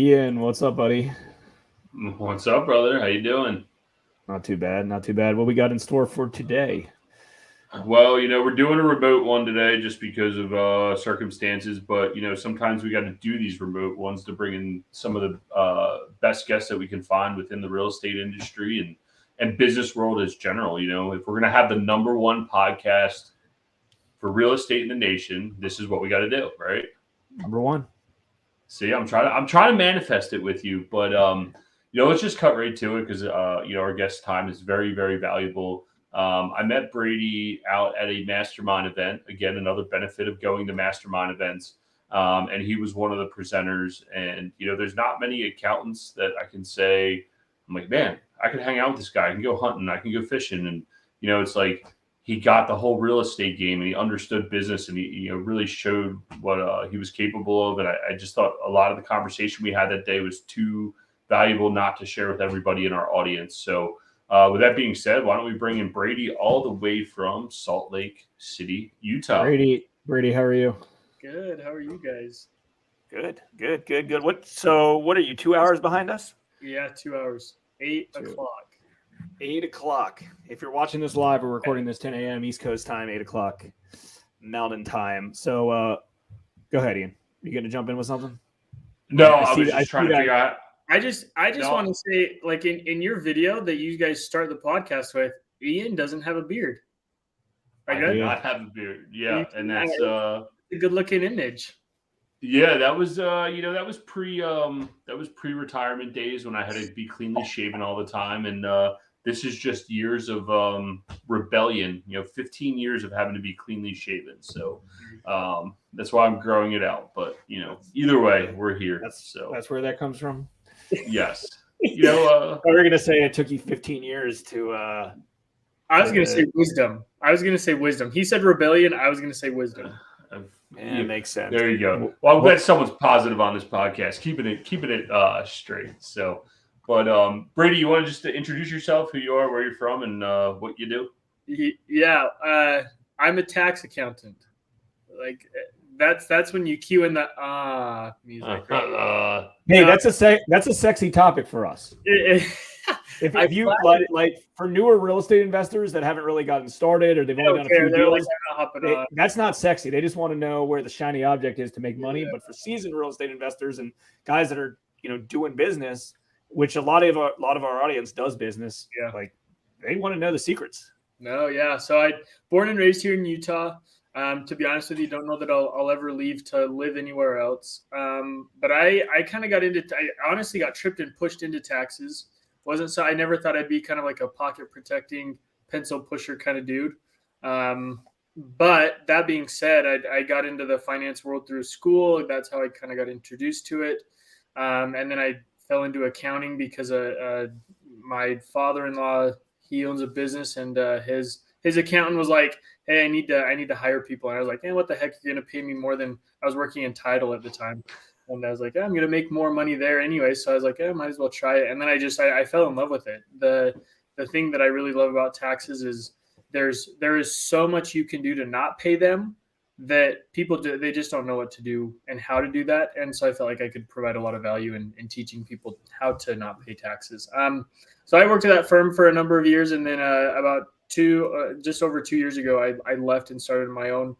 Ian, what's up, buddy? What's up, brother? How you doing? Not too bad, not too bad. What we got in store for today? Well, we're doing a remote one today just because of circumstances, but sometimes we got to do these remote ones to bring in some of the best guests that we can find within the real estate industry and business world as general. If we're gonna have the number one podcast for real estate in the nation, this is what we got to do, right? Number one. See, I'm trying to manifest it with you, but let's just cut right to it because our guest time is very, very valuable. I met Brady out at a mastermind event. Again, another benefit of going to mastermind events. And he was one of the presenters. And, there's not many accountants that I can say, I'm like, man, I can hang out with this guy. I can go hunting. I can go fishing. And, it's like he got the whole real estate game and he understood business and he really showed what he was capable of. And I just thought a lot of the conversation we had that day was too valuable not to share with everybody in our audience. So, with that being said, why don't we bring in Brady all the way from Salt Lake City, Utah? Brady, how are you? Good. How are you guys? Good. What are you, 2 hours behind us? Yeah, 2 hours. 8 o'clock. 8 o'clock. If you're watching this live, we're recording this 10 a.m. East Coast time, 8 o'clock Mountain time. So go ahead, Ian. You going to jump in with something? No, I was just trying to figure out. I just want to say, like in your video that you guys start the podcast with, Ian doesn't have a beard. I do not have a beard. Yeah, and that's a good looking image. Yeah, that was that was pre-retirement days when I had to be cleanly shaven all the time, and this is just years of rebellion. 15 years of having to be cleanly shaven. So that's why I'm growing it out. But either way, we're here. That's where that comes from. Yes. We're gonna say it took you 15 years to. I was gonna say wisdom. He said rebellion. I was gonna say wisdom. Yeah, it makes sense. There you go. Well, I'm glad someone's positive on this podcast, keeping it straight. So, but Brady, you want to just introduce yourself, who you are, where you're from, and what you do? Yeah, I'm a tax accountant. Like that's when you cue in the music. Hey, that's a sexy topic for us. If you like for newer real estate investors that haven't really gotten started or they've only done a few deals, that's not sexy. They just want to know where the shiny object is to make money. But for seasoned real estate investors and guys that are doing business, which a lot of our audience does business, like they want to know the secrets. No, yeah. So I born and raised here in Utah. To be honest with you, don't know that I'll ever leave to live anywhere else. But I kind of I honestly got tripped and pushed into taxes. I never thought I'd be kind of like a pocket protecting, pencil pusher kind of dude. But that being said, I got into the finance world through school. That's how I kind of got introduced to it. And then I fell into accounting because my father-in-law, he owns a business, and his accountant was like, hey, I need to hire people. And I was like, what the heck? You're going to pay me more than I was working in title at the time. And I was like, I'm going to make more money there anyway. So I was like, might as well try it. And then I fell in love with it. The thing that I really love about taxes is there is so much you can do to not pay them that they just don't know what to do and how to do that. And so I felt like I could provide a lot of value in teaching people how to not pay taxes. So I worked at that firm for a number of years. And then just over 2 years ago, I left and started my own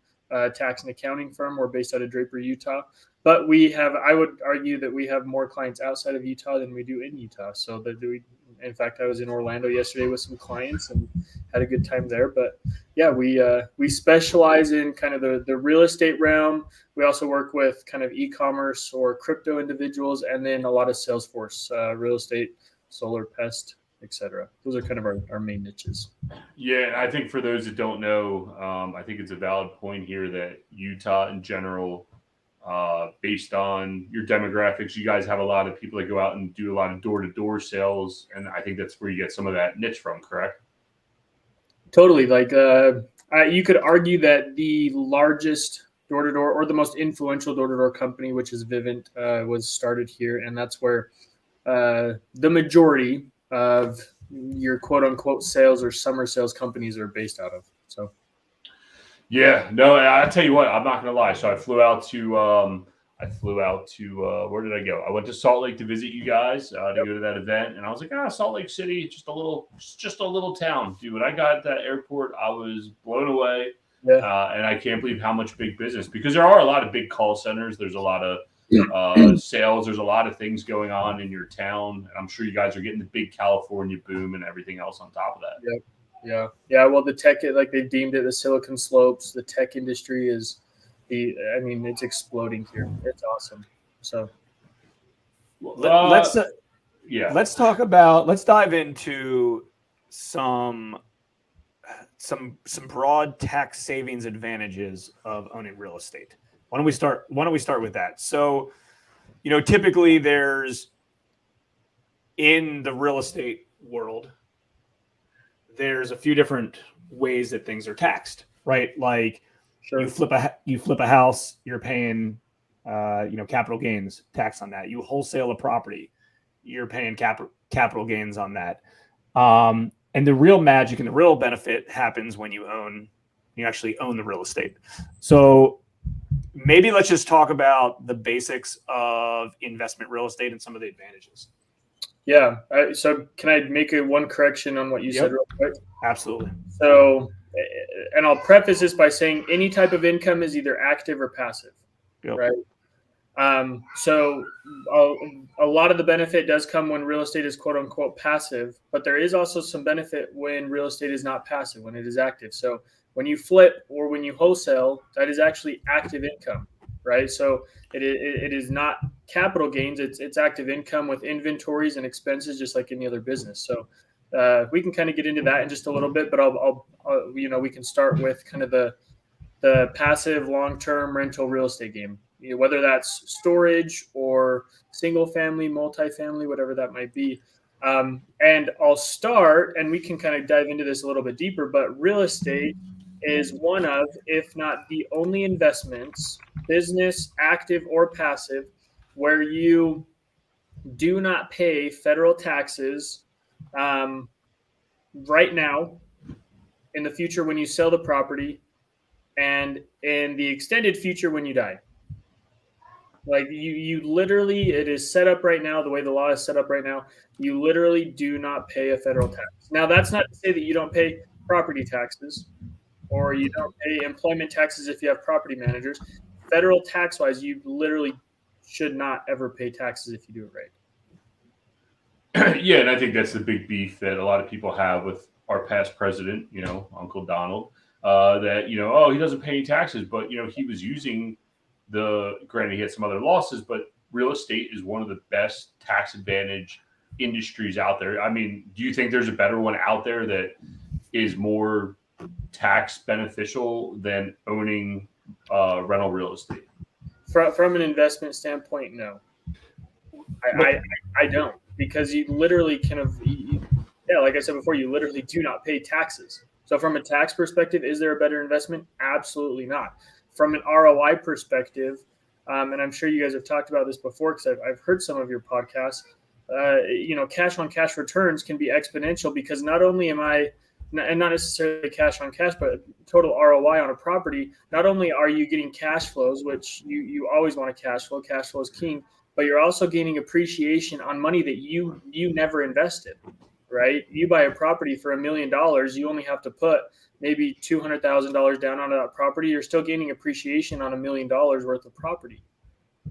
tax and accounting firm. We're based out of Draper, Utah. But I would argue that we have more clients outside of Utah than we do in Utah. So in fact, I was in Orlando yesterday with some clients and had a good time there. But yeah, we specialize in kind of the real estate realm. We also work with kind of e-commerce or crypto individuals, and then a lot of Salesforce, real estate, solar, pest, etc. Those are kind of our main niches. Yeah, I think for those that don't know, I think it's a valid point here that Utah in general, based on your demographics, you guys have a lot of people that go out and do a lot of door-to-door sales, and I think that's where you get some of that niche from, correct? Totally. Like you could argue that the largest door-to-door or the most influential door-to-door company, which is Vivint, was started here, and that's where the majority of your quote-unquote sales or summer sales companies are based out of. So. Yeah, no, I'll tell you what, I'm not going to lie. So I flew out to I flew out to where did I go? I went to Salt Lake to visit you guys to go to that event, and I was like, Salt Lake City, just a little town, dude. When I got at that airport, I was blown away, and I can't believe how much big business, because there are a lot of big call centers. There's a lot of sales. There's a lot of things going on in your town, and I'm sure you guys are getting the big California boom and everything else on top of that. Yeah. Well, the tech, like they deemed it the Silicon Slopes. The tech industry is. It's exploding here. It's awesome. So let's dive into some broad tax savings advantages of owning real estate. Why don't we start with that? So, typically in the real estate world, there's a few different ways that things are taxed, right? Like, sure. You flip a house, you're paying, capital gains tax on that. You wholesale a property, you're paying capital gains on that. And the real magic and the real benefit happens when you actually own the real estate. So maybe let's just talk about the basics of investment real estate and some of the advantages. Yeah. So can I make one correction on what you said real quick? Absolutely. So, and I'll preface this by saying any type of income is either active or passive, right? So a lot of the benefit does come when real estate is quote unquote passive, but there is also some benefit when real estate is not passive, when it is active. So when you flip or when you wholesale, that is actually active income, right? So it is not capital gains. It's active income with inventories and expenses, just like any other business. So we can kind of get into that in just a little bit, but I'll we can start with kind of the passive long-term rental real estate game, whether that's storage or single family, multifamily, whatever that might be. And I'll start, and we can kind of dive into this a little bit deeper, but real estate is one of, if not the only investments, business, active or passive, where you do not pay federal taxes right now, in the future when you sell the property, and in the extended future when you die. Like you literally, it is set up right now, the way the law is set up right now, you literally do not pay a federal tax. Now, that's not to say that you don't pay property taxes or you don't pay employment taxes if you have property managers. Federal tax-wise, you literally should not ever pay taxes if you do it right. Yeah, and I think that's the big beef that a lot of people have with our past president, Uncle Donald, that, he doesn't pay any taxes, but, he was using granted, he had some other losses, but real estate is one of the best tax advantage industries out there. I mean, do you think there's a better one out there that is more tax beneficial than owning rental real estate? From an investment standpoint, no. I don't, because you literally like I said before, you literally do not pay taxes. So from a tax perspective, is there a better investment? Absolutely not. From an ROI perspective, and I'm sure you guys have talked about this before because I've heard some of your podcasts, cash on cash returns can be exponential, because not only am I, and not necessarily cash on cash, but total ROI on a property, not only are you getting cash flows, which you always want a cash flow is king, but you're also gaining appreciation on money that you never invested, right? You buy a property for $1 million, you only have to put maybe $200,000 down on that property. You're still gaining appreciation on $1 million worth of property.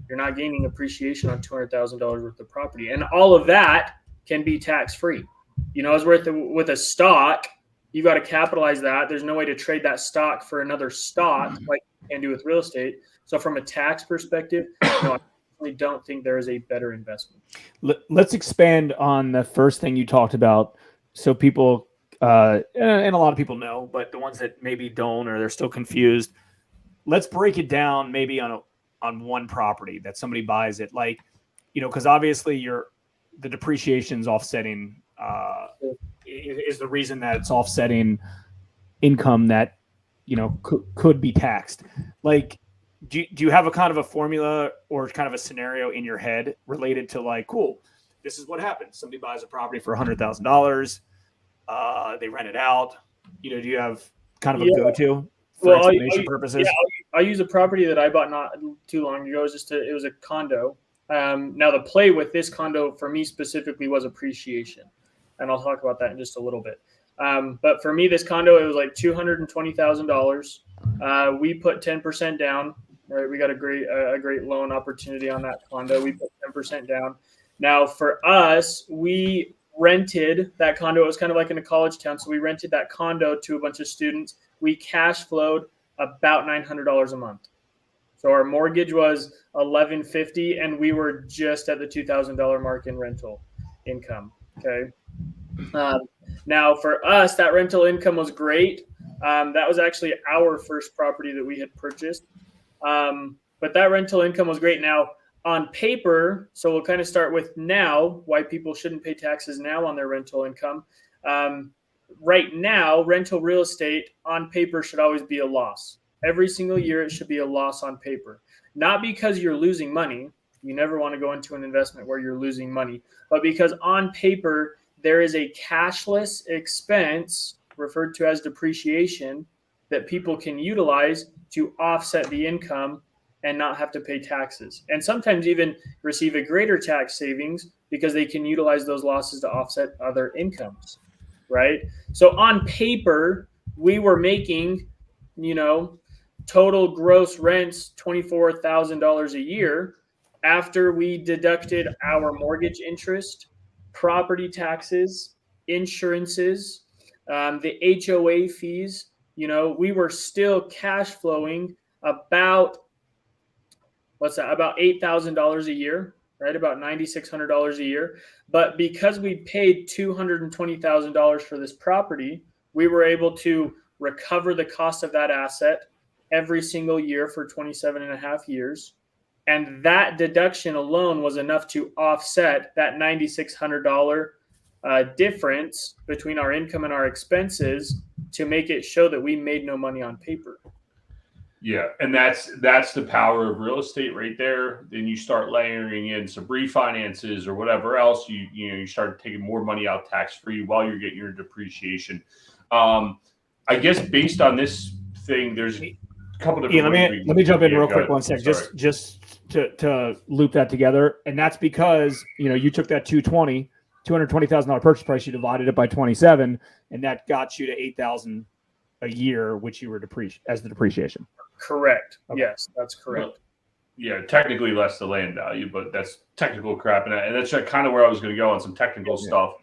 You're not gaining appreciation on $200,000 worth of property. And all of that can be tax-free. As with a stock, you got to capitalize that. There's no way to trade that stock for another stock like you can do with real estate. So from a tax perspective, no, I don't think there is a better investment. Let's expand on the first thing you talked about, so people and a lot of people know, but the ones that maybe don't, or they're still confused, let's break it down maybe on one property that somebody buys it, like, because obviously the depreciation is offsetting is the reason that it's offsetting income that could be taxed. Like, do you have a kind of a formula or kind of a scenario in your head related to, like, cool, this is what happens. Somebody buys a property for $100,000. They rent it out. Do you have kind of a go-to for explanation purposes? Yeah, I'll use a property that I bought not too long ago. It was a condo. Now the play with this condo for me specifically was appreciation, and I'll talk about that in just a little bit. But for me, this condo, it was like $220,000. We put 10% down. Right, we got a great loan opportunity on that condo. We put 10% down. Now for us, we rented that condo. It was kind of like in a college town, so we rented that condo to a bunch of students. We cash flowed about $900 a month. So our mortgage was $1,150, and we were just at the $2,000 mark in rental income. Okay. Now for us, that rental income was great. That was actually our first property that we had purchased. But that rental income was great. Now on paper, so we'll kind of start with now, why people shouldn't pay taxes now on their rental income. Right now, rental real estate on paper should always be a loss. Every single year, it should be a loss on paper. Not because you're losing money. You never want to go into an investment where you're losing money, but because on paper, there is a cashless expense referred to as depreciation that people can utilize to offset the income and not have to pay taxes, and sometimes even receive a greater tax savings because they can utilize those losses to offset other incomes, right? So on paper, we were making, total gross rents $24,000 a year after we deducted our mortgage interest, property taxes, insurances, the HOA fees. We were still cash flowing about $8,000 a year, right? About $9,600 a year. But because we paid $220,000 for this property, we were able to recover the cost of that asset every single year for 27 and a half years. And that deduction alone was enough to offset that $9,600 difference between our income and our expenses to make it show that we made no money on paper. Yeah, and that's the power of real estate right there. Then you start layering in some refinances or whatever else. You start taking more money out tax free while you're getting your depreciation. I guess based on this thing, there's a couple different. Ian, let me jump in real quick 1 sec, just to loop that together, and that's because you took that $220,000 purchase price, you divided it by 27, and that got you to $8,000 a year, which you were as the depreciation. Correct. Okay. Yes, that's correct. Well, yeah, technically less the land value, but that's technical crap, and that's kind of where I was going to go on some technical stuff.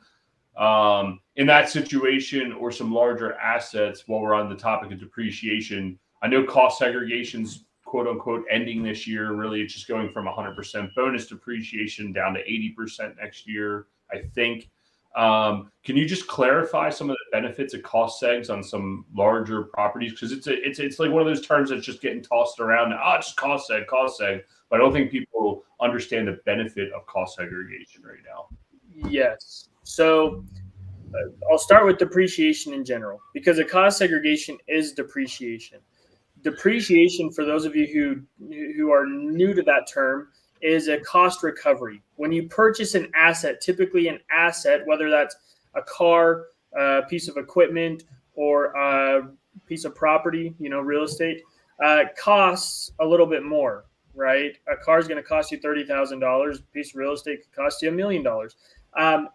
In that situation or some larger assets, while we're on the topic of depreciation, I know cost segregation's quote unquote ending this year. Really, it's just going from 100% bonus depreciation down to 80% next year, I think. Can you just clarify some of the benefits of cost segs on some larger properties? Because it's like one of those terms that's just getting tossed around. It's just cost seg. But I don't think people understand the benefit of cost segregation right now. Yes. So I'll start with depreciation in general, because a cost segregation is depreciation. Depreciation, for those of you who are new to that term, is a cost recovery. When you purchase an asset, typically an asset, whether that's a car, a piece of equipment, or a piece of property, real estate, costs a little bit more, right? A car is going to cost you $30,000. A piece of real estate could cost you $1 million.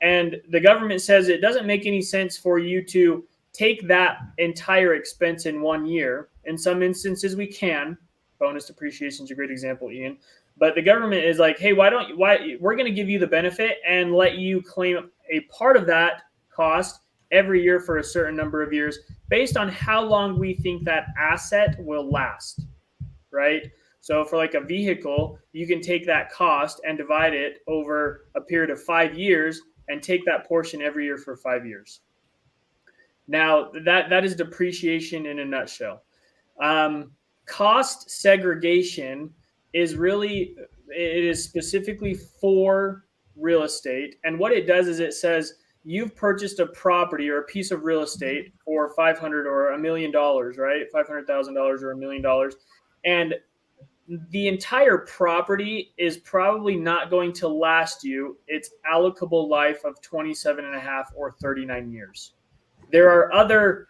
And the government says it doesn't make any sense for you to take that entire expense in 1 year. In some instances, we can. Bonus depreciation is a great example, Ian. But the government is like, hey, why we're going to give you the benefit and let you claim a part of that cost every year for a certain number of years based on how long we think that asset will last, right? So for like a vehicle, you can take that cost and divide it over a period of 5 years and take that portion every year for 5 years. Now, that is depreciation in a nutshell. Cost segregation it is specifically for real estate. And what it does is it says you've purchased a property or a piece of real estate for $500,000 or $1 million, right? $500,000 or $1 million. And the entire property is probably not going to last you its allocable life of 27 and a half or 39 years. There are other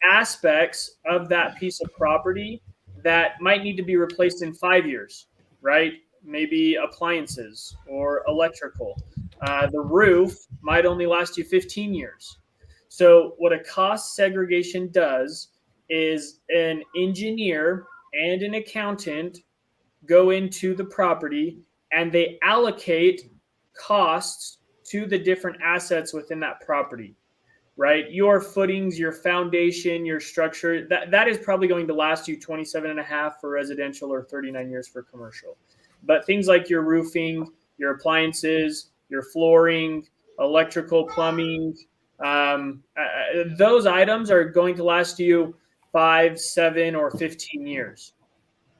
aspects of that piece of property that might need to be replaced in 5 years, right? Maybe appliances or electrical. The roof might only last you 15 years. So what a cost segregation does is an engineer and an accountant go into the property and they allocate costs to the different assets within that property, right? Your footings, your foundation, your structure, that is probably going to last you 27 and a half for residential or 39 years for commercial. But things like your roofing, your appliances, your flooring, electrical, plumbing, those items are going to last you 5, 7, or 15 years.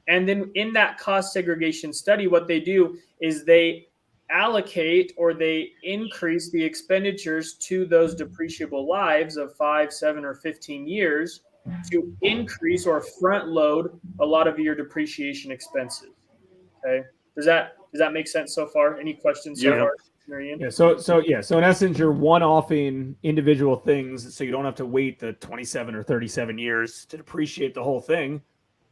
And then in that cost segregation study, what they do is they allocate or they increase the expenditures to those depreciable lives of 5, 7, or 15 years to increase or front load a lot of your depreciation expenses. Okay. Does that make sense so far? Any questions so far? Yeah. So in essence, you're one-offing individual things, so you don't have to wait the 27 or 37 years to depreciate the whole thing.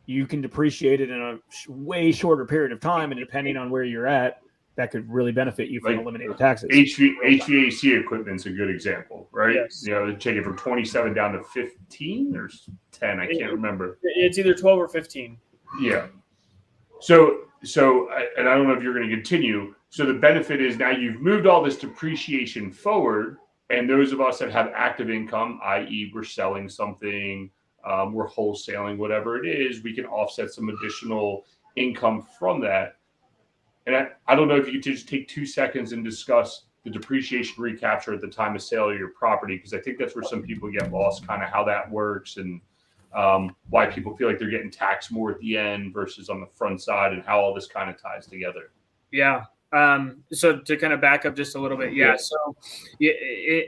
You can depreciate it in a way shorter period of time, and depending on where you're at, that could really benefit you from eliminating taxes. HVAC equipment's a good example, right? Yes. You know, take it from 27 down to 15 or 10. I can't remember. It's either 12 or 15. Yeah. So, and I don't know if you're going to continue. So the benefit is now you've moved all this depreciation forward, and those of us that have active income, i.e., we're selling something, we're wholesaling, whatever it is, we can offset some additional income from that. And I don't know if you could just take 2 seconds and discuss the depreciation recapture at the time of sale of your property, because I think that's where some people get lost, kind of how that works and why people feel like they're getting taxed more at the end versus on the front side, and how all this kind of ties together. Yeah. So to kind of back up just a little bit. Yeah. So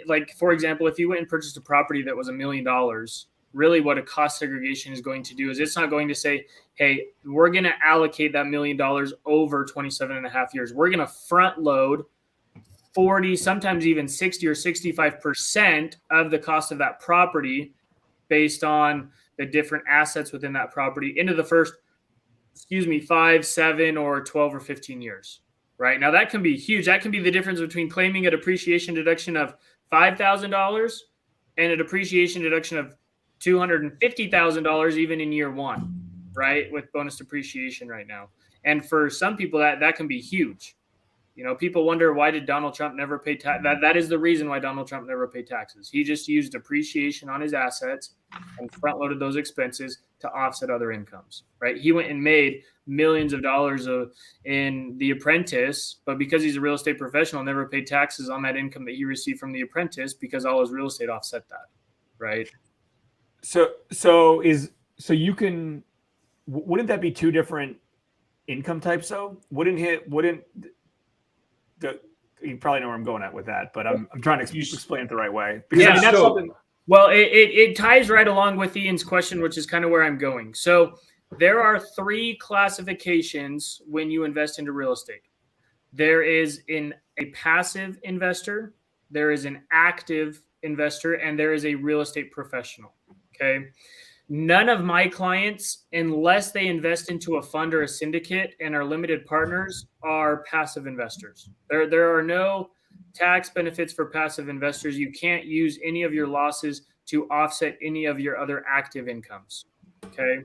like, for example, if you went and purchased a property that was $1 million, really what a cost segregation is going to do is it's not going to say, hey, we're going to allocate that $1 million over 27 and a half years. We're going to front load 40, sometimes even 60 or 65% of the cost of that property based on the different assets within that property into the first, 5, 7, or 12 or 15 years. Right now, that can be huge. That can be the difference between claiming a depreciation deduction of $5,000 and a depreciation deduction of $250,000 even in year one, right? With bonus depreciation right now. And for some people, that can be huge. You know, people wonder, why did Donald Trump never pay tax? That is the reason why Donald Trump never paid taxes. He just used depreciation on his assets and front loaded those expenses to offset other incomes, right? He went and made millions of dollars in The Apprentice, but because he's a real estate professional, never paid taxes on that income that he received from The Apprentice because all his real estate offset that, right? So wouldn't that be two different income types though? You probably know where I'm going at with that, but I'm trying to explain it the right way. Because that's something. Well, it ties right along with Ian's question, which is kind of where I'm going. So there are 3 classifications when you invest into real estate. There is a passive investor, there is an active investor, and there is a real estate professional. Okay. None of my clients, unless they invest into a fund or a syndicate and are limited partners, are passive investors. There are no tax benefits for passive investors. You can't use any of your losses to offset any of your other active incomes. Okay.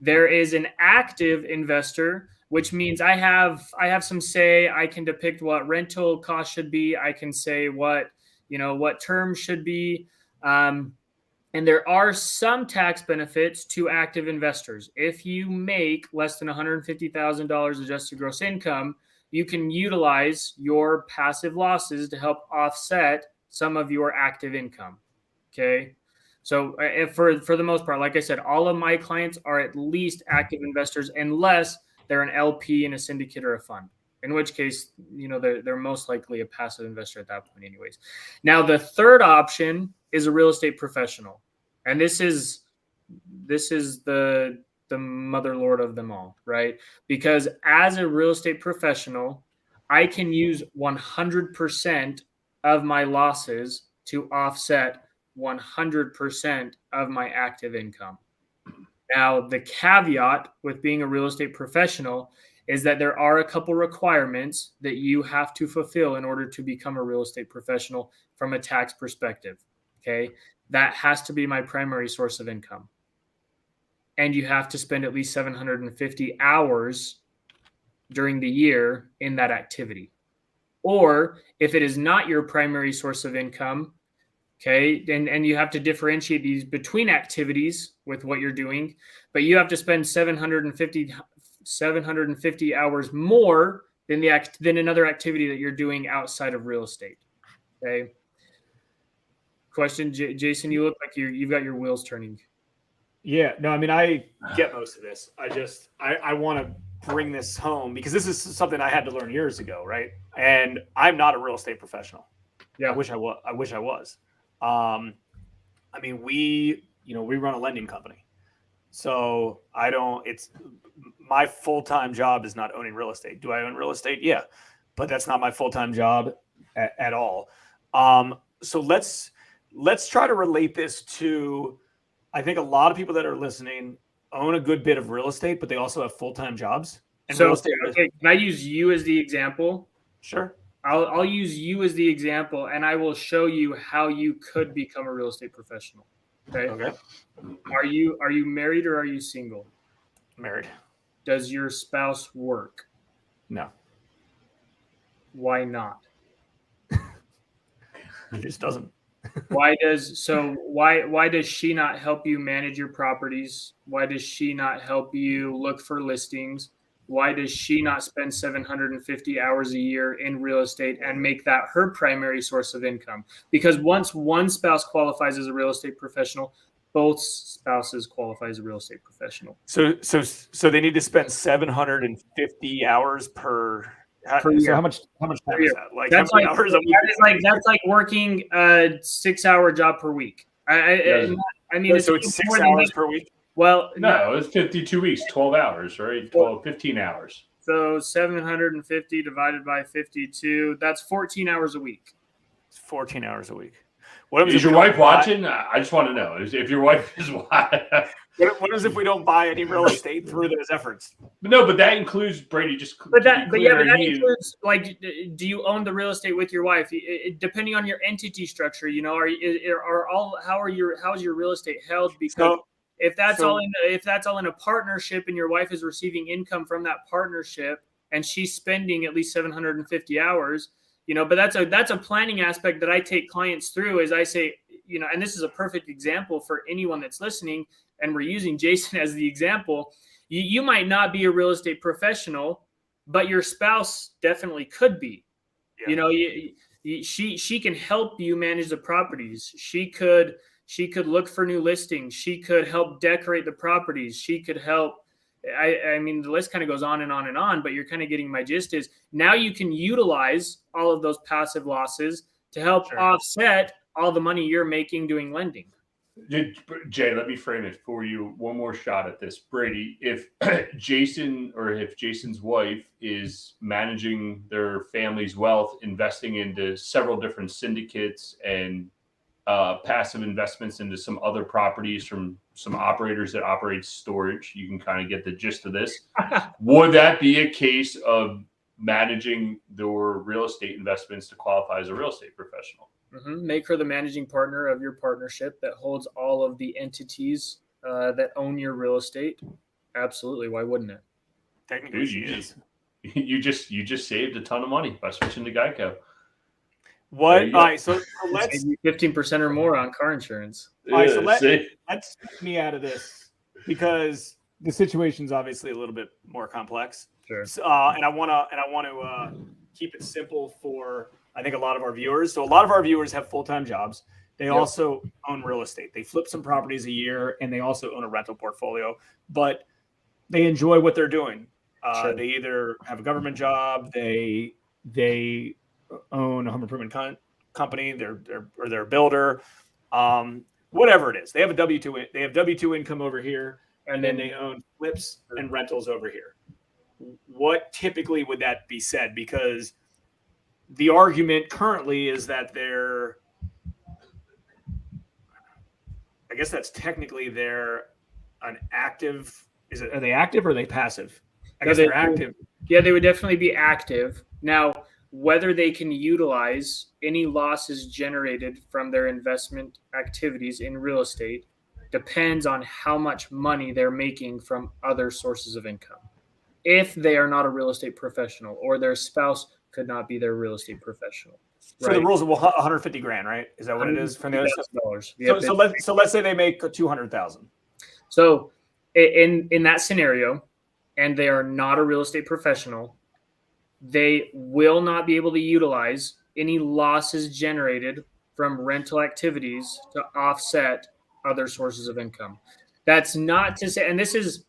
There is an active investor, which means I have some say. I can depict what rental costs should be. I can say what terms should be. And there are some tax benefits to active investors. If you make less than $150,000 adjusted gross income, you can utilize your passive losses to help offset some of your active income. Okay. So for the most part, like I said, all of my clients are at least active investors unless they're an LP in a syndicate or a fund, in which case, they're most likely a passive investor at that point anyways. Now, the third option is a real estate professional. And this is the mother lord of them all, right? Because as a real estate professional, I can use 100% of my losses to offset 100% of my active income. Now, the caveat with being a real estate professional is that there are a couple requirements that you have to fulfill in order to become a real estate professional from a tax perspective. Okay. That has to be my primary source of income. And you have to spend at least 750 hours during the year in that activity. Or if it is not your primary source of income, okay, and you have to differentiate these between activities with what you're doing, but you have to spend 750 hours more than another activity that you're doing outside of real estate. Okay. Question, Jason, you look like you've got your wheels turning. Yeah, no, I mean, I get most of this. I want to bring this home because this is something I had to learn years ago, right? And I'm not a real estate professional. Yeah, I wish I was. I mean, we run a lending company, so it's my full-time job is not owning real estate. Do I own real estate? Yeah, but that's not my full-time job at all. So let's try to relate this to, I think a lot of people that are listening own a good bit of real estate, but they also have full-time jobs. And so, okay, can I use you as the example? Sure. I'll use you as the example, and I will show you how you could become a real estate professional. Okay. Okay. Are you married or are you single? Married. Does your spouse work? No. Why not? He just doesn't. Why does she not help you manage your properties? Why does she not help you look for listings? Why does she not spend 750 hours a year in real estate and make that her primary source of income? Because once one spouse qualifies as a real estate professional, both spouses qualify as a real estate professional. So they need to spend 750 hours per year. So how much time is that? Like that's how many hours a week? That's like working a 6-hour job per week. I mean, so it's 6 hours per week. Well, no, it's 52 weeks, 12 hours, right? 15 hours. So 750 divided by 52, that's 14 hours a week. It's 14 hours a week. What is your wife watching? I just want to know if your wife is watching. What is if we don't buy any real estate through those efforts? No, but that includes Brady. That includes, like, do you own the real estate with your wife? Depending on your entity structure, how is your real estate held? Because if that's all in a partnership and your wife is receiving income from that partnership and she's spending at least 750 hours, but that's a planning aspect that I take clients through. As I say, and this is a perfect example for anyone that's listening, and we're using Jason as the example. You might not be a real estate professional, but your spouse definitely could be. Yeah. She can help you manage the properties. She could look for new listings. She could help decorate the properties. She could help. I mean, the list kind of goes on and on and on, but you're kind of getting my gist. Is now you can utilize all of those passive losses to help offset all the money you're making doing lending. Jay, let me frame it for you. One more shot at this. Brady, if Jason's wife is managing their family's wealth, investing into several different syndicates and passive investments into some other properties from some operators that operate storage, you can kind of get the gist of this. Would that be a case of managing their real estate investments to qualify as a real estate professional? Mm-hmm. Make her the managing partner of your partnership that holds all of the entities that own your real estate. Absolutely. Why wouldn't it? Technically, she is. You just saved a ton of money by switching to Geico. What? All right, so let's 15% or more on car insurance. All right, so let's take me out of this because the situation's obviously a little bit more complex. Sure. So, and I want to keep it simple for, I think, a lot of our viewers. So a lot of our viewers have full-time jobs. They also own real estate. They flip some properties a year, and they also own a rental portfolio. But they enjoy what they're doing. They either have a government job, they own a home improvement company, they're a builder, whatever it is. They have a W-2. They have W-2 income over here, and then they own flips and rentals over here. What typically would that be said? Because the argument currently is that I guess that's technically their an active. Are they active or are they passive? I guess they're active. Yeah, they would definitely be active. Now, whether they can utilize any losses generated from their investment activities in real estate depends on how much money they're making from other sources of income. If they are not a real estate professional or their spouse could not be their real estate professional. For the rules of 150 grand, right? Is that what it is? From the dollars. So let's say they make 200,000. So in that scenario, and they are not a real estate professional, they will not be able to utilize any losses generated from rental activities to offset other sources of income. That's not to say, and this is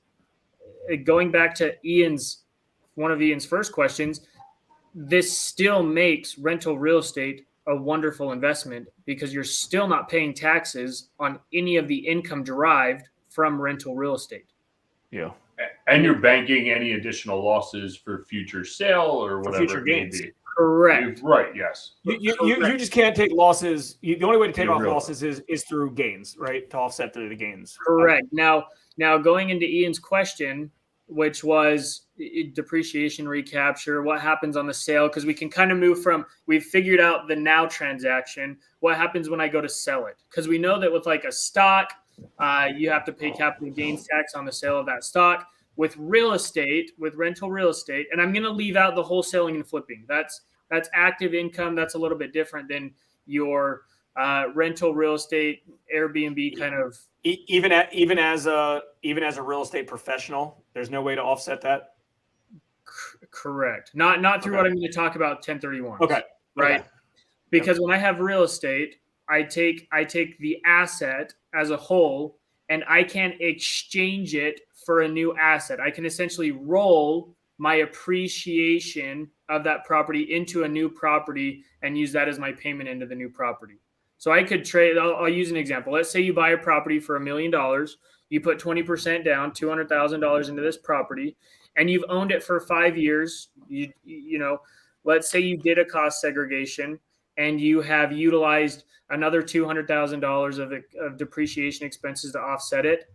going back to one of Ian's first questions, this still makes rental real estate a wonderful investment because you're still not paying taxes on any of the income derived from rental real estate. Yeah. And you're banking any additional losses for future sale or whatever future gains. Correct. Right. Yes. You just can't take losses. The only way to take off losses is through gains, right? To offset the gains. Correct. Now going into Ian's question, which was depreciation recapture, what happens on the sale? Because we can kind of move from, we've figured out the now transaction. What happens when I go to sell it? Because we know that with like a stock, you have to pay capital gains tax on the sale of that stock. With real estate, with rental real estate, and I'm going to leave out the wholesaling and flipping. That's active income. That's a little bit different than your rental real estate, Airbnb kind of. Even as a real estate professional, there's no way to offset that. Correct. Not through what I'm going to talk about 1031. Okay. Right. Okay. Because when I have real estate, I take the asset as a whole and I can exchange it for a new asset. I can essentially roll my appreciation of that property into a new property and use that as my payment into the new property. So I could trade, I'll use an example. Let's say you buy a property for $1 million. You put 20% down, $200,000 into this property, and you've owned it for 5 years. You know, let's say you did a cost segregation and you have utilized another $200,000 of depreciation expenses to offset it.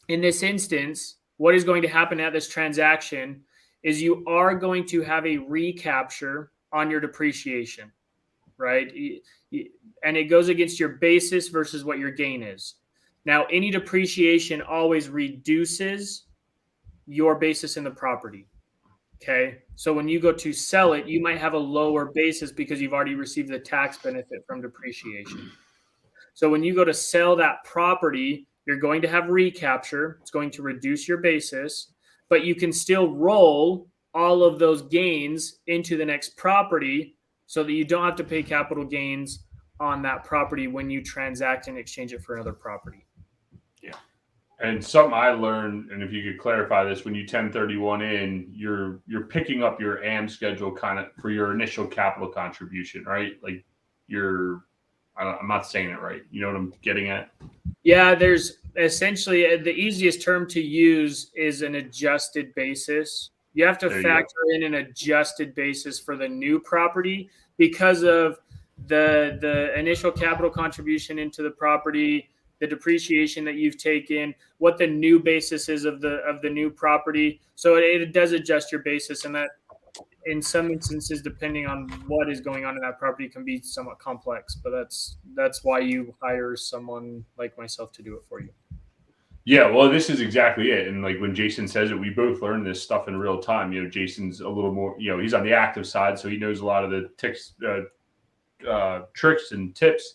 In this instance, what is going to happen at this transaction is you are going to have a recapture on your depreciation, right? And it goes against your basis versus what your gain is. Now, any depreciation always reduces your basis in the property. Okay. So when you go to sell it, you might have a lower basis because you've already received the tax benefit from depreciation. So when you go to sell that property, you're going to have recapture. It's going to reduce your basis, but you can still roll all of those gains into the next property so that you don't have to pay capital gains on that property when you transact and exchange it for another property. Yeah. And something I learned, and if you could clarify this, when you 1031 in, you're picking up your AM schedule kind of for your initial capital contribution, right? Like I'm not saying it right. You know what I'm getting at? Yeah, there's essentially the easiest term to use is an adjusted basis. You have to factor in an adjusted basis for the new property because of the initial capital contribution into the property, the depreciation that you've taken, what the new basis is of the new property. So it does adjust your basis, and that in some instances, depending on what is going on in that property, can be somewhat complex. But that's why you hire someone like myself to do it for you. Yeah, well, this is exactly it. And like when Jason says it, we both learn this stuff in real time. You know, Jason's a little more, you know, he's on the active side, so he knows a lot of the tricks and tips,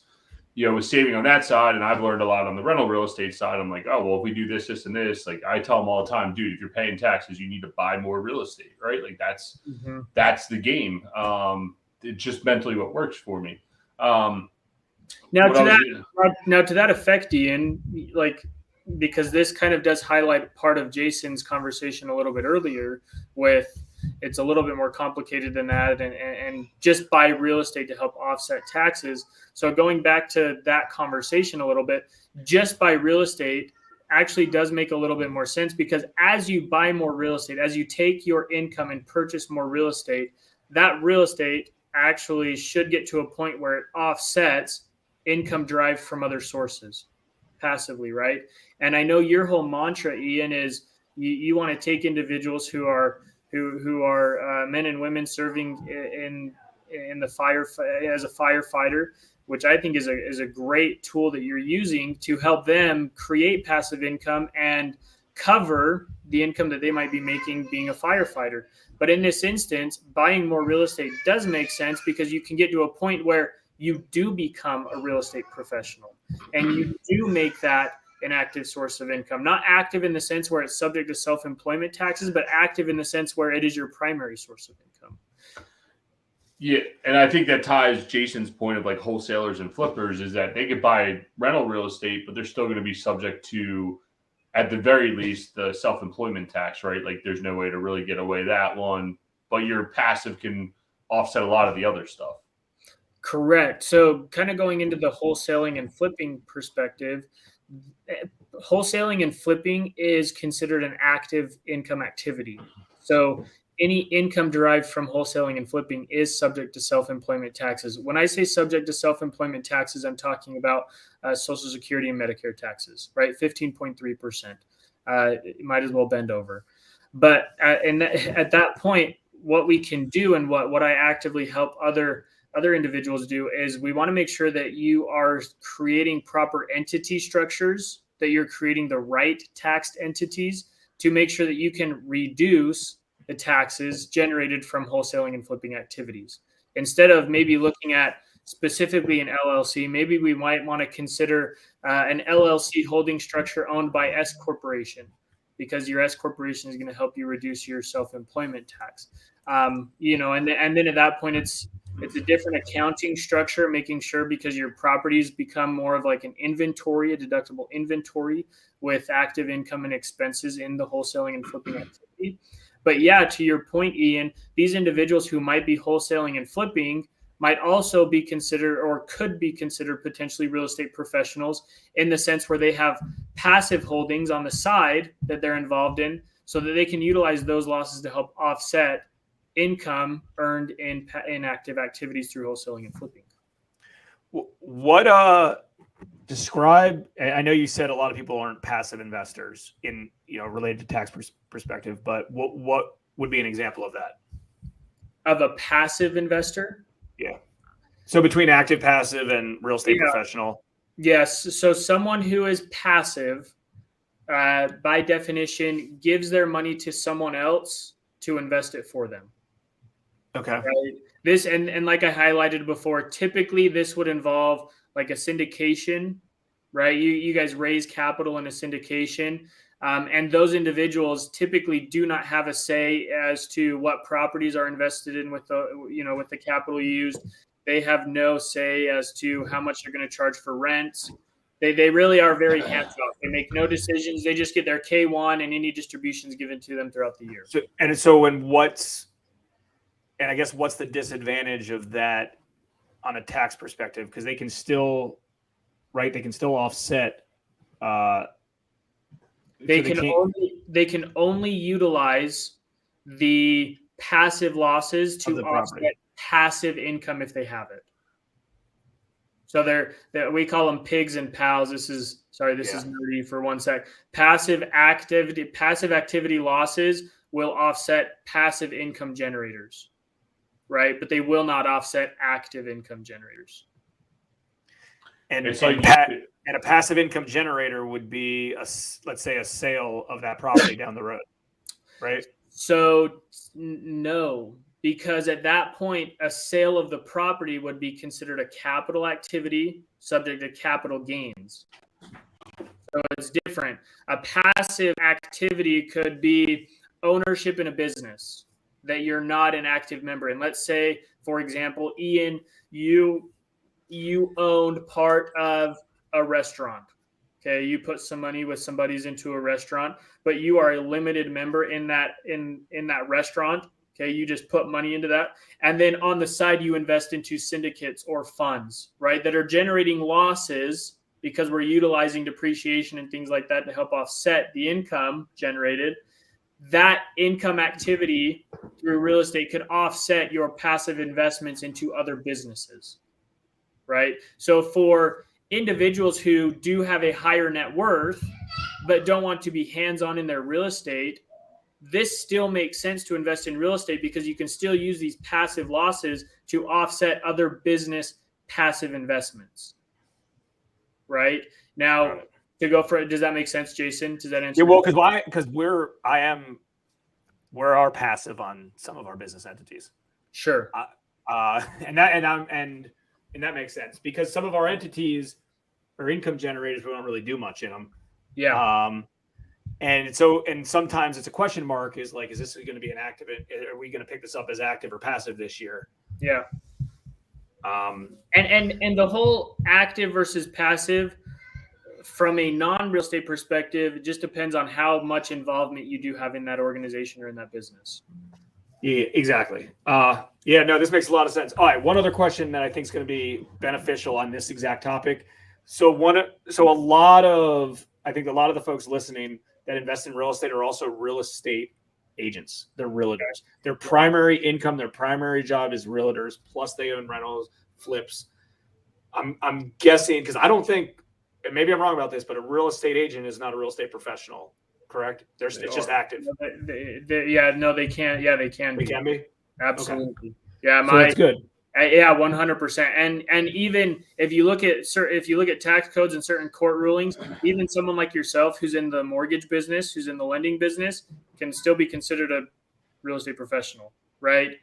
you know, with saving on that side. And I've learned a lot on the rental real estate side. I'm like, oh, well, if we do this, this, and this, like I tell them all the time, dude, if you're paying taxes, you need to buy more real estate, right? Like that's the game. It's just mentally what works for me. Now to that effect, Ian, like, because this kind of does highlight part of Jason's conversation a little bit earlier with it's a little bit more complicated than that and just buy real estate to help offset taxes. So going back to that conversation a little bit, just buy real estate actually does make a little bit more sense because as you buy more real estate, as you take your income and purchase more real estate, that real estate actually should get to a point where it offsets income derived from other sources. passively, right? And I know your whole mantra, Ian, is you want to take individuals who are men and women serving in the fire as a firefighter, which I think is a great tool that you're using to help them create passive income and cover the income that they might be making being a firefighter. But in this instance, buying more real estate does make sense because you can get to a point where you do become a real estate professional and you do make that an active source of income. Not active in the sense where it's subject to self-employment taxes, but active in the sense where it is your primary source of income. Yeah, and I think that ties Jason's point of like wholesalers and flippers is that they could buy rental real estate, but they're still going to be subject to, at the very least, the self-employment tax, right? Like there's no way to really get away that one, but your passive can offset a lot of the other stuff. Correct. So kind of going into the wholesaling and flipping perspective, wholesaling and flipping is considered an active income activity. So any income derived from wholesaling and flipping is subject to self-employment taxes. When I say subject to self-employment taxes, I'm talking about Social Security and Medicare taxes, right? 15.3%. You might as well bend over. But at that point, what we can do and what I actively help other individuals do is we want to make sure that you are creating proper entity structures, that you're creating the right taxed entities to make sure that you can reduce the taxes generated from wholesaling and flipping activities. Instead of maybe looking at specifically an LLC, maybe we might want to consider an LLC holding structure owned by S Corporation, because your S Corporation is going to help you reduce your self-employment tax. And then at that point, it's a different accounting structure, making sure, because your properties become more of like an inventory, a deductible inventory with active income and expenses in the wholesaling and flipping activity. But yeah, to your point, Ian, these individuals who might be wholesaling and flipping might also be considered or could be considered potentially real estate professionals in the sense where they have passive holdings on the side that they're involved in so that they can utilize those losses to help offset income earned in active activities through wholesaling and flipping. What describe? I know you said a lot of people aren't passive investors in related to tax perspective, but what would be an example of that? Of a passive investor? Yeah. So between active, passive, and real estate professional. Yes. So someone who is passive, by definition, gives their money to someone else to invest it for them. Okay. Right? This and like I highlighted before, typically this would involve like a syndication, right? You guys raise capital in a syndication, and those individuals typically do not have a say as to what properties are invested in with the capital used. They have no say as to how much they're going to charge for rents. They really are very hands off. They make no decisions. They just get their K1 and any distributions given to them throughout the year. And I guess what's the disadvantage of that on a tax perspective? Because they can still offset. They can only utilize the passive losses to offset passive income if they have it. So we call them pigs and pals. This is nerdy for one sec. Passive activity losses will offset passive income generators, right? But they will not offset active income generators. And a passive income generator would be let's say a sale of that property down the road, right? So no, because at that point, a sale of the property would be considered a capital activity subject to capital gains. So it's different. A passive activity could be ownership in a business that you're not an active member in. Let's say, for example, Ian, you owned part of a restaurant. Okay, you put some money with somebody's into a restaurant, but you are a limited member in that restaurant. Okay, you just put money into that. And then on the side, you invest into syndicates or funds, right, that are generating losses because we're utilizing depreciation and things like that to help offset the income generated. That income activity through real estate could offset your passive investments into other businesses, right? So for individuals who do have a higher net worth but don't want to be hands-on in their real estate, this still makes sense to invest in real estate because you can still use these passive losses to offset other business passive investments. Right? Now, to go for it, does that make sense, Jason? Does that answer? Yeah, well, because we're passive on some of our business entities. Sure. And that makes sense because some of our entities are income generators. We don't really do much in them. Yeah. And sometimes it's a question mark is like, is this going to be an active? Are we going to pick this up as active or passive this year? Yeah. And the whole active versus passive from a non-real estate perspective, it just depends on how much involvement you do have in that organization or in that business. Yeah, exactly. This makes a lot of sense. All right. One other question that I think is going to be beneficial on this exact topic. I think a lot of the folks listening that invest in real estate are also real estate agents. They're realtors. Their primary income, their primary job is realtors. Plus they own rentals, flips. I'm guessing because I don't think, and maybe I'm wrong about this, but a real estate agent is not a real estate professional, correct? It's just active. They can't. Yeah, they can. They can be. Absolutely. Okay. Yeah, so that's good. Yeah, 100%. And even if you look at tax codes and certain court rulings, even someone like yourself who's in the mortgage business, who's in the lending business, can still be considered a real estate professional, right?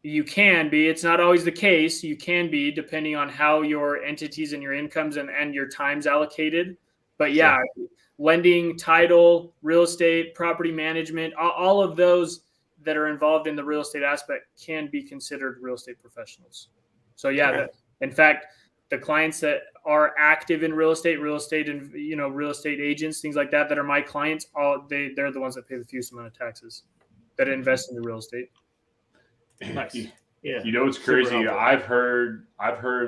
You can be. It's not always the case. You can be, depending on how your entities and your incomes and your time's allocated. But yeah, sure. Lending, title, real estate, property management, all of those that are involved in the real estate aspect can be considered real estate professionals. So yeah, okay. In fact, the clients that are active in real estate and real estate agents, things like that are my clients, they're the ones that pay the fewest amount of taxes that invest in the real estate. Nice. Yeah. You know what's crazy? I've heard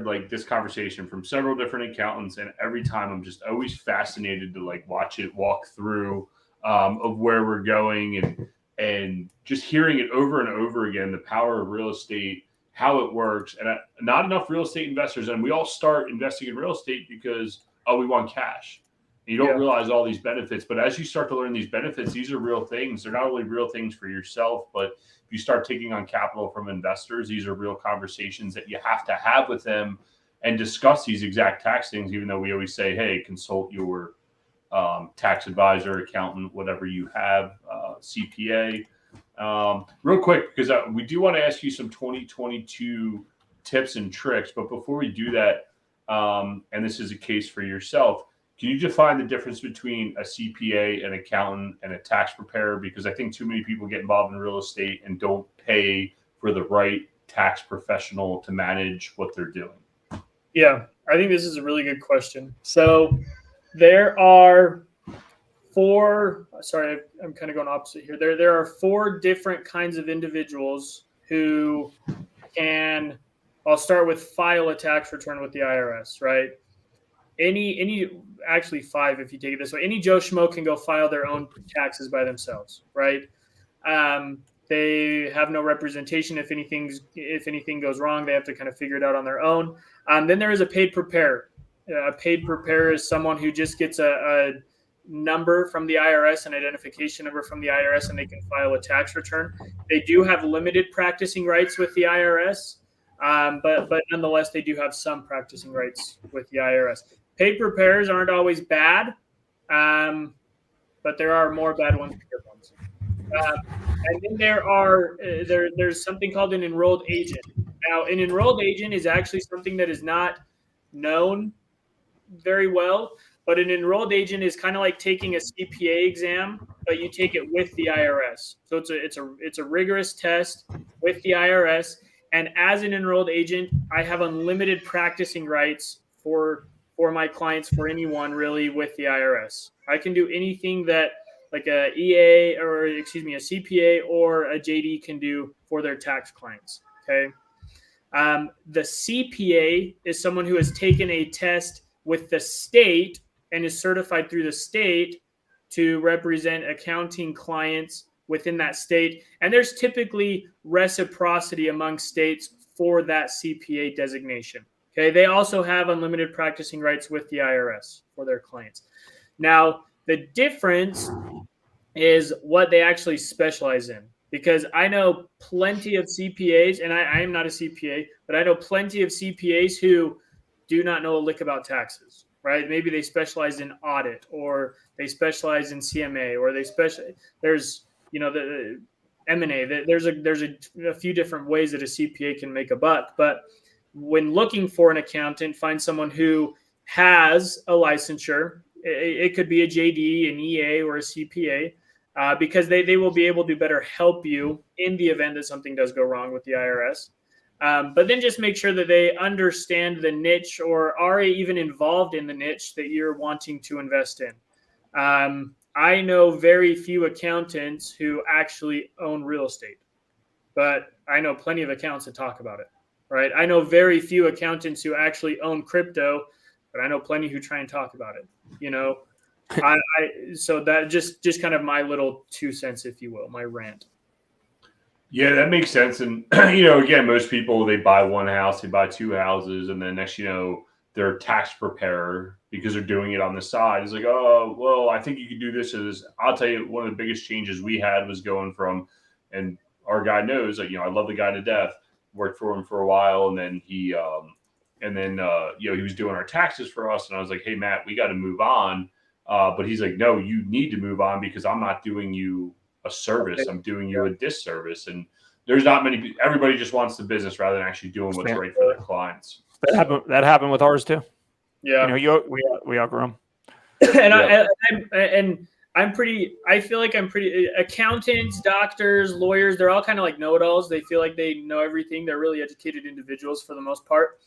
like this conversation from several different accountants, and every time I'm just always fascinated to like watch it walk through of where we're going and just hearing it over and over again, the power of real estate, how it works. And not enough real estate investors, and we all start investing in real estate because, we want cash. And you don't realize all these benefits. But as you start to learn these benefits, these are real things. They're not only real things for yourself, but if you start taking on capital from investors, these are real conversations that you have to have with them and discuss these exact tax things, even though we always say, hey, consult your tax advisor, accountant, whatever you have, CPA. Real quick, because we do want to ask you some 2022 tips and tricks. But before we do that, and this is a case for yourself, can you define the difference between a CPA, an accountant, and a tax preparer? Because I think too many people get involved in real estate and don't pay for the right tax professional to manage what they're doing. Yeah, I think this is a really good question. So there are I'm kind of going opposite here. There are 4 different kinds of individuals who can, I'll start with file a tax return with the IRS, right? Actually 5 if you take it this way. Any Joe Schmo can go file their own taxes by themselves, right? They have no representation. If anything goes wrong, they have to kind of figure it out on their own. Then there is a paid preparer. A paid preparer is someone who just gets a number from the IRS, an identification number from the IRS, and they can file a tax return. They do have limited practicing rights with the IRS, but nonetheless, they do have some practicing rights with the IRS. Paid preparers aren't always bad, but there are more bad ones than good ones. And then there's something called an enrolled agent. Now, an enrolled agent is actually something that is not known very well, but an enrolled agent is kind of like taking a CPA exam, but you take it with the IRS. So it's a rigorous test with the IRS. And as an enrolled agent, I have unlimited practicing rights for my clients, for anyone really, with the IRS. I can do anything that like a CPA or a JD can do for their tax clients. Okay. The CPA is someone who has taken a test with the state and is certified through the state to represent accounting clients within that state. And there's typically reciprocity among states for that CPA designation. Okay, they also have unlimited practicing rights with the IRS for their clients. Now, the difference is what they actually specialize in. Because I know plenty of CPAs, and I am not a CPA, but I know plenty of CPAs who do not know a lick about taxes, right? Maybe they specialize in audit, or they specialize in CMA, or there's, the M&A. There's a few different ways that a CPA can make a buck. But when looking for an accountant, find someone who has a licensure. It could be a JD, an EA, or a CPA. Because they will be able to better help you in the event that something does go wrong with the IRS. But then just make sure that they understand the niche, or are even involved in the niche that you're wanting to invest in. I know very few accountants who actually own real estate, but I know plenty of accountants that talk about it, right? I know very few accountants who actually own crypto, but I know plenty who try and talk about it, so that just kind of my little 2 cents, if you will, my rant. Yeah, that makes sense. And again, most people, they buy one house, they buy two houses, and then next they're a tax preparer because they're doing it on the side. It's like, oh, well, I think you could do this. I'll tell you, one of the biggest changes we had was going from, and our guy knows, I love the guy to death. Worked for him for a while, and then he was doing our taxes for us, and I was like, hey, Matt, we got to move on. But he's like, no, you need to move on because I'm not doing you a service. I'm doing you a disservice. And there's not many. Everybody just wants the business rather than actually doing what's right for their clients. That happened with ours too. Yeah, we outgrew them. And I feel like I'm pretty. Accountants, doctors, lawyers, they're all kind of like know-it-alls. They feel like they know everything. They're really educated individuals for the most part.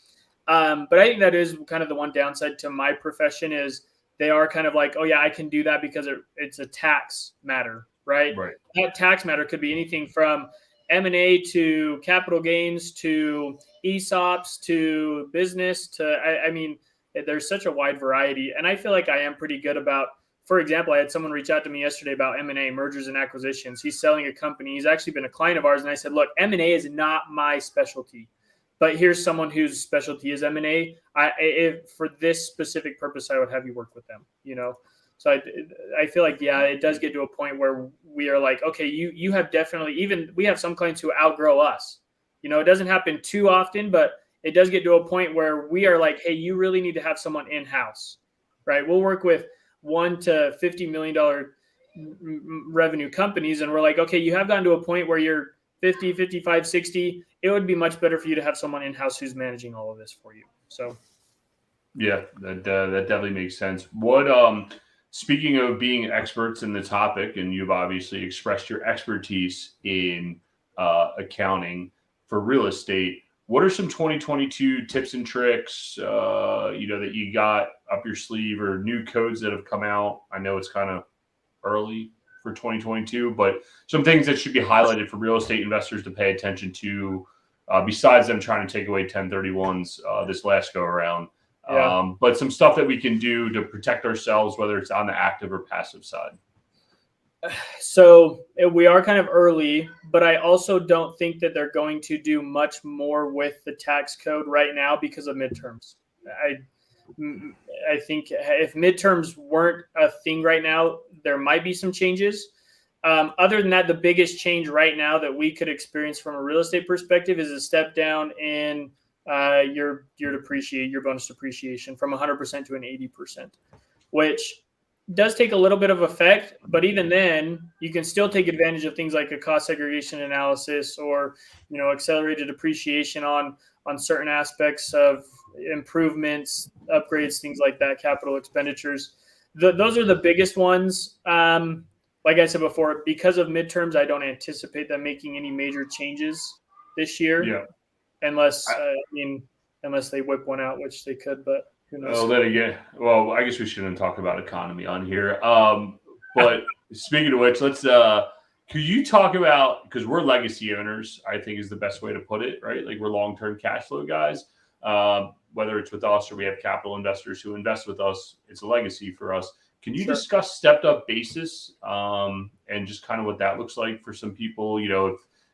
But I think that is kind of the one downside to my profession is they are kind of like, oh yeah, I can do that because it's a tax matter, right? Right. That tax matter could be anything from M&A to capital gains to ESOPs to business to, I mean, there's such a wide variety. And I feel like I am pretty good about, for example, I had someone reach out to me yesterday about M&A, mergers and acquisitions. He's selling a company. He's actually been a client of ours. And I said, look, M&A is not my specialty. But here's someone whose specialty is M&A. For this specific purpose, I would have you work with them, So I feel like, yeah, it does get to a point where we are like, okay, you have definitely, even we have some clients who outgrow us. It doesn't happen too often, but it does get to a point where we are like, hey, you really need to have someone in-house, right? We'll work with $1 to $50 million revenue companies. And we're like, okay, you have gotten to a point where you're 50, 55, 60, it would be much better for you to have someone in-house who's managing all of this for you. So, yeah, that definitely makes sense. What, speaking of being experts in the topic, and you've obviously expressed your expertise in accounting for real estate, what are some 2022 tips and tricks, that you got up your sleeve, or new codes that have come out? I know it's kind of early for 2022, but some things that should be highlighted for real estate investors to pay attention to, besides them trying to take away 1031s this last go around. Yeah. But some stuff that we can do to protect ourselves, whether it's on the active or passive side. So we are kind of early, but I also don't think that they're going to do much more with the tax code right now because of midterms. I think if midterms weren't a thing right now, there might be some changes. Other than that, the biggest change right now that we could experience from a real estate perspective is a step down in your bonus depreciation from 100% to an 80%, which does take a little bit of effect. But even then, you can still take advantage of things like a cost segregation analysis or accelerated depreciation on certain aspects of improvements, upgrades, things like that, capital expenditures. Those are the biggest ones. Like I said before, because of midterms, I don't anticipate them making any major changes this year. Yeah. Unless they whip one out, which they could, but who knows? Oh, then again, well, I guess we shouldn't talk about economy on here. But speaking of which, let's could you talk about, because we're legacy owners, I think is the best way to put it, right? Like we're long-term cash flow guys. Whether it's with us or we have capital investors who invest with us, it's a legacy for us. Can you discuss stepped up basis and just kind of what that looks like for some people?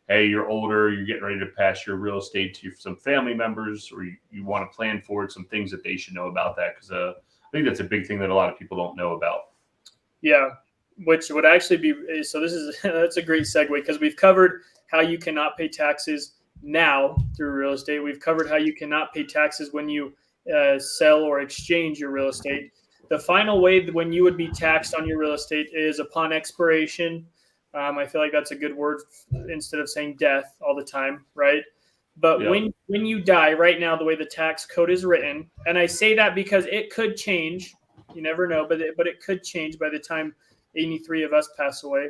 hey, you're older, you're getting ready to pass your real estate to some family members, or you want to plan for it, some things that they should know about that. Because I think that's a big thing that a lot of people don't know about. Yeah, which would actually be, so this is, that's a great segue, because we've covered how you cannot pay taxes now through real estate. We've covered how you cannot pay taxes when you sell or exchange your real estate. The final way when you would be taxed on your real estate is upon expiration. I feel like that's a good word instead of saying death all the time, right? But when you die, right now, the way the tax code is written, and I say that because it could change. You never know, but it could change by the time 83 of us pass away.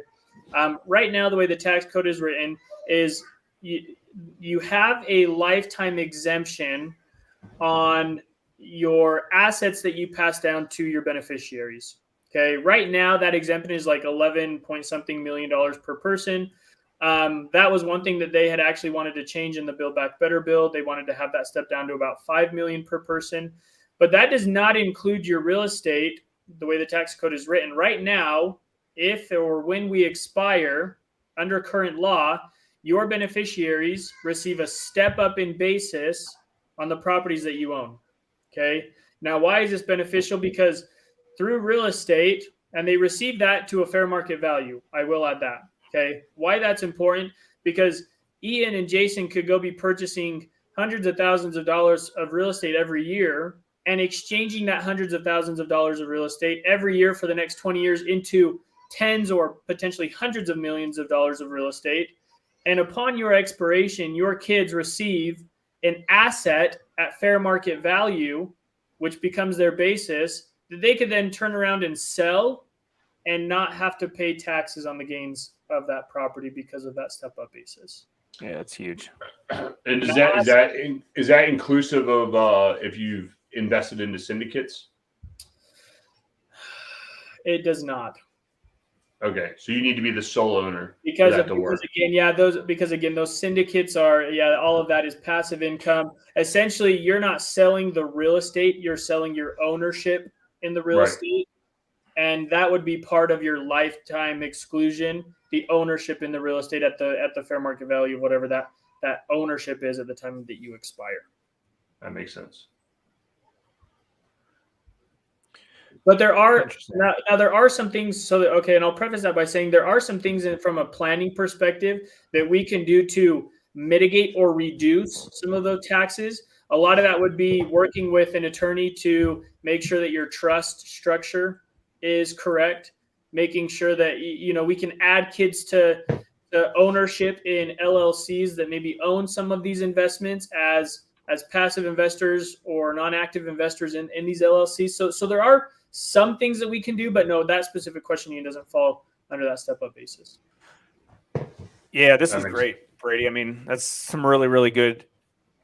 Right now, the way the tax code is written is you have a lifetime exemption on your assets that you pass down to your beneficiaries. Okay, right now that exemption is like 11 point something million dollars per person. That was one thing that they had actually wanted to change in the Build Back Better bill. They wanted to have that step down to about 5 million per person, but that does not include your real estate. The way the tax code is written right now, if or when we expire under current law, your beneficiaries receive a step up in basis on the properties that you own. Okay. Now, why is this beneficial? Because through real estate, and they receive that to a fair market value. I will add that. Okay. Why that's important? Because Ian and Jason could go be purchasing hundreds of thousands of dollars of real estate every year and exchanging that hundreds of thousands of dollars of real estate every year for the next 20 years into tens or potentially hundreds of millions of dollars of real estate. And upon your expiration, your kids receive an asset at fair market value, which becomes their basis, that they could then turn around and sell and not have to pay taxes on the gains of that property because of that step up basis. Yeah, that's huge. And is that inclusive of if you've invested into syndicates? It does not. Okay, so you need to be the sole owner because those syndicates are, all of that is passive income. Essentially, you're not selling the real estate, you're selling your ownership in the real estate, and that would be part of your lifetime exclusion, the ownership in the real estate at the fair market value of whatever that ownership is at the time that you expire. That makes sense. But there are now there are some things. And I'll preface that by saying there are some things from a planning perspective that we can do to mitigate or reduce some of those taxes. A lot of that would be working with an attorney to make sure that your trust structure is correct, making sure that we can add kids to the ownership in LLCs that maybe own some of these investments as passive investors or non-active investors in these LLCs. So there are some things that we can do, but no, that specific question doesn't fall under that step-up basis. Yeah, this is great, Brady. I mean, that's some really, really good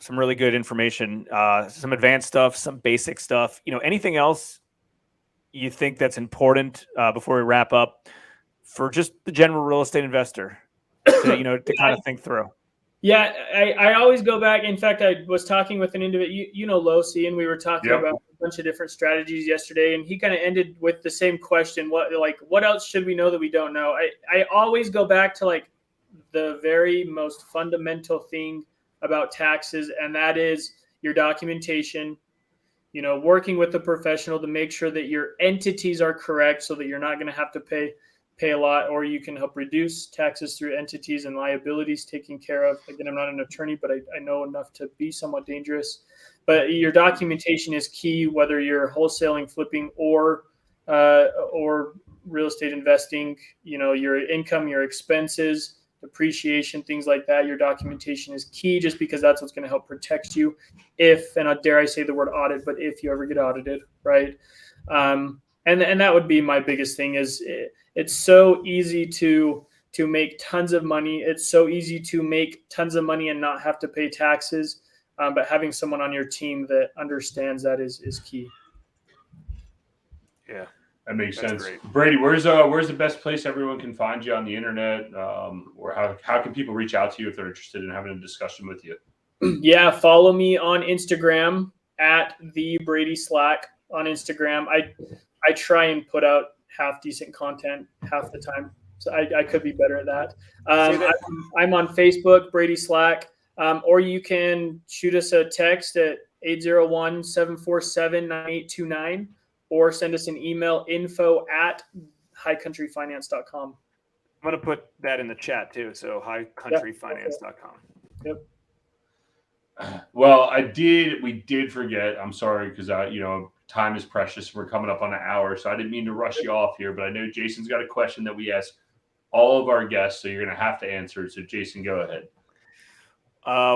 information, some advanced stuff, some basic stuff. Anything else you think that's important before we wrap up for just the general real estate investor to kind of think through? Yeah, I always go back. In fact, I was talking with an individual, Losi, and we were talking about a bunch of different strategies yesterday, and he kind of ended with the same question. What else should we know that we don't know? I always go back to the very most fundamental thing about taxes, and that is your documentation, working with a professional to make sure that your entities are correct so that you're not going to have to pay a lot, or you can help reduce taxes through entities and liabilities taken care of. Again, I'm not an attorney, but I know enough to be somewhat dangerous. But your documentation is key, whether you're wholesaling, flipping, or real estate investing. Your income, your expenses, depreciation, things like that. Your documentation is key, just because that's what's going to help protect you if, and dare I say the word audit, but if you ever get audited, right? And that would be my biggest thing. Is it's so easy to make tons of money. It's so easy to make tons of money and not have to pay taxes. But having someone on your team that understands that is key. Yeah, that makes sense. Great. Brady, where's the best place everyone can find you on the internet? Or how can people reach out to you if they're interested in having a discussion with you? Yeah, follow me on Instagram at the Brady Slack on Instagram. I try and put out half decent content half the time. So I could be better at that. I'm on Facebook, Brady Slack, or you can shoot us a text at 801-747-9829 or send us an email, info@highcountryfinance.com. I'm going to put that in the chat too. So highcountryfinance.com. Yep. Well, we did forget. I'm sorry because time is precious. We're coming up on an hour, so I didn't mean to rush you off here, but I know Jason's got a question that we ask all of our guests, so you're going to have to answer it. So Jason, go ahead.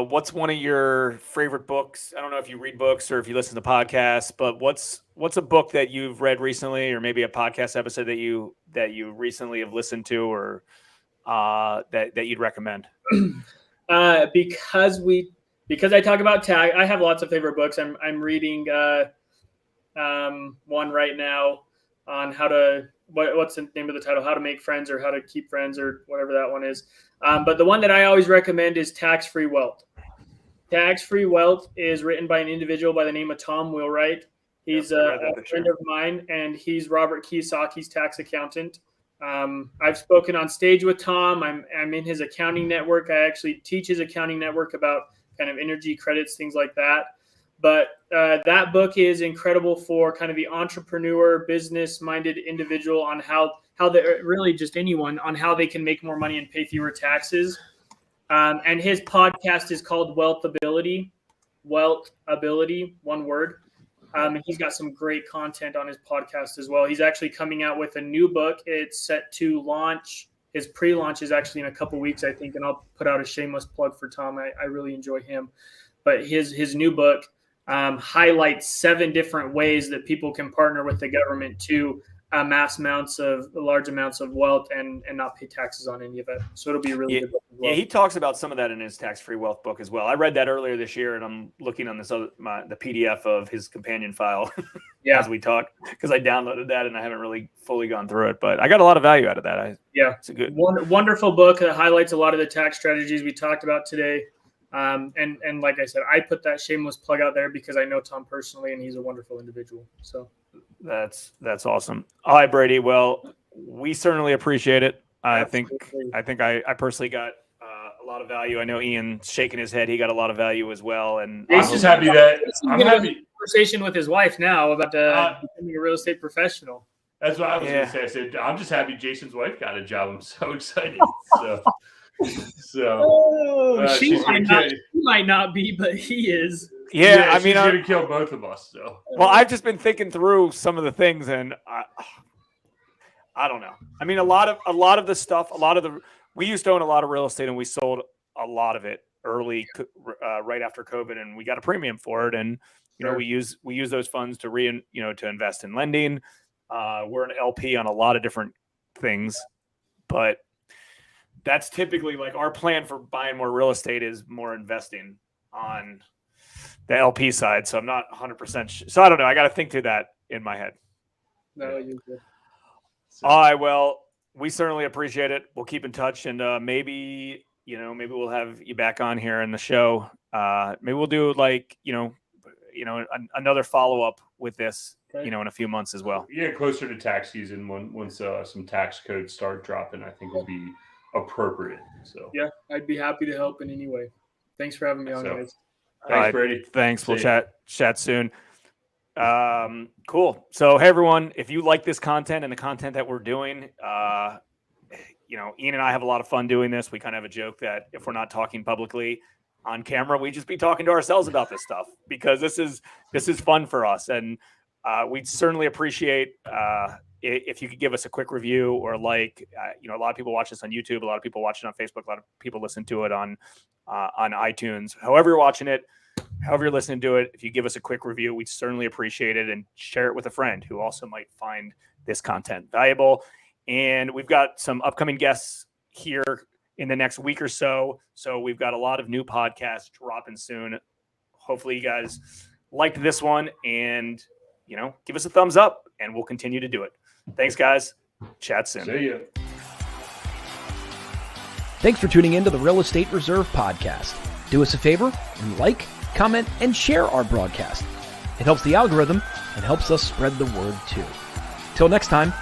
What's one of your favorite books? I don't know if you read books or if you listen to podcasts, but what's a book that you've read recently, or maybe a podcast episode that you recently have listened to, or that you'd recommend? Because I talk about tag, I have lots of favorite books. I'm reading one right now on what's the name of the title? How to Make Friends, or How to Keep Friends, or whatever that one is. But the one that I always recommend is Tax-Free Wealth. Tax-Free Wealth is written by an individual by the name of Tom Wheelwright. He's a friend of mine, and he's Robert Kiyosaki's tax accountant. I've spoken on stage with Tom. I'm in his accounting network. I actually teach his accounting network about kind of energy credits, things like that. But that book is incredible for kind of the entrepreneur, business-minded individual on how really just anyone on how they can make more money and pay fewer taxes. And his podcast is called Wealth Ability, one word. And he's got some great content on his podcast as well. He's actually coming out with a new book. It's set to launch. His pre-launch is actually in a couple weeks, I think, and I'll put out a shameless plug for Tom. I really enjoy him. But his new book highlights 7 different ways that people can partner with the government to amass large amounts of wealth and not pay taxes on any of it. So it'll be a really good book as well. Yeah, he talks about some of that in his Tax-Free Wealth book as well. I read that earlier this year, and I'm looking on the PDF of his companion file as we talk, because I downloaded that and I haven't really fully gone through it, but I got a lot of value out of that. It's a good, wonderful book that highlights a lot of the tax strategies we talked about today. And like I said, I put that shameless plug out there because I know Tom personally, and he's a wonderful individual. So that's awesome. All right, Brady. Well, we certainly appreciate it. I think I personally got a lot of value. I know Ian's shaking his head. He got a lot of value as well. And I'm just happy that I'm happy. Conversation with his wife now about becoming a real estate professional. That's what I was going to say. I said, I'm just happy Jason's wife got a job. I'm so excited. She might not be, but he is. Yeah, I mean, she's going to kill both of us. So, well, I've just been thinking through some of the things, and I don't know. I mean, a lot of the stuff, we used to own a lot of real estate, and we sold a lot of it early, right after COVID, and we got a premium for it. And we use those funds to to invest in lending. We're an LP on a lot of different things, but that's typically like our plan for buying more real estate is more investing on the LP side. So I'm not 100%. So I don't know. I got to think through that in my head. No, you're good. All right. Well, we certainly appreciate it. We'll keep in touch, and maybe we'll have you back on here in the show. Maybe we'll do another follow-up with this, in a few months as well. Yeah, closer to tax season once some tax codes start dropping, I think will be appropriate. So yeah, I'd be happy to help in any way. Thanks for having me on, guys. Thanks, Brady. Thanks. We'll chat soon. Cool. So hey everyone, if you like this content and the content that we're doing, Ian and I have a lot of fun doing this. We kind of have a joke that if we're not talking publicly on camera, we just be talking to ourselves about this stuff because this is fun for us. And we'd certainly appreciate if you could give us a quick review or a lot of people watch this on YouTube, a lot of people watch it on Facebook, a lot of people listen to it on iTunes. However you're watching it, however you're listening to it, if you give us a quick review, we'd certainly appreciate it, and share it with a friend who also might find this content valuable. And we've got some upcoming guests here in the next week or so. So we've got a lot of new podcasts dropping soon. Hopefully you guys liked this one, and give us a thumbs up, and we'll continue to do it. Thanks, guys. Chat soon. See ya. Thanks for tuning in to the Real Estate Reserve podcast. Do us a favor and like, comment, and share our broadcast. It helps the algorithm and helps us spread the word too. Till next time,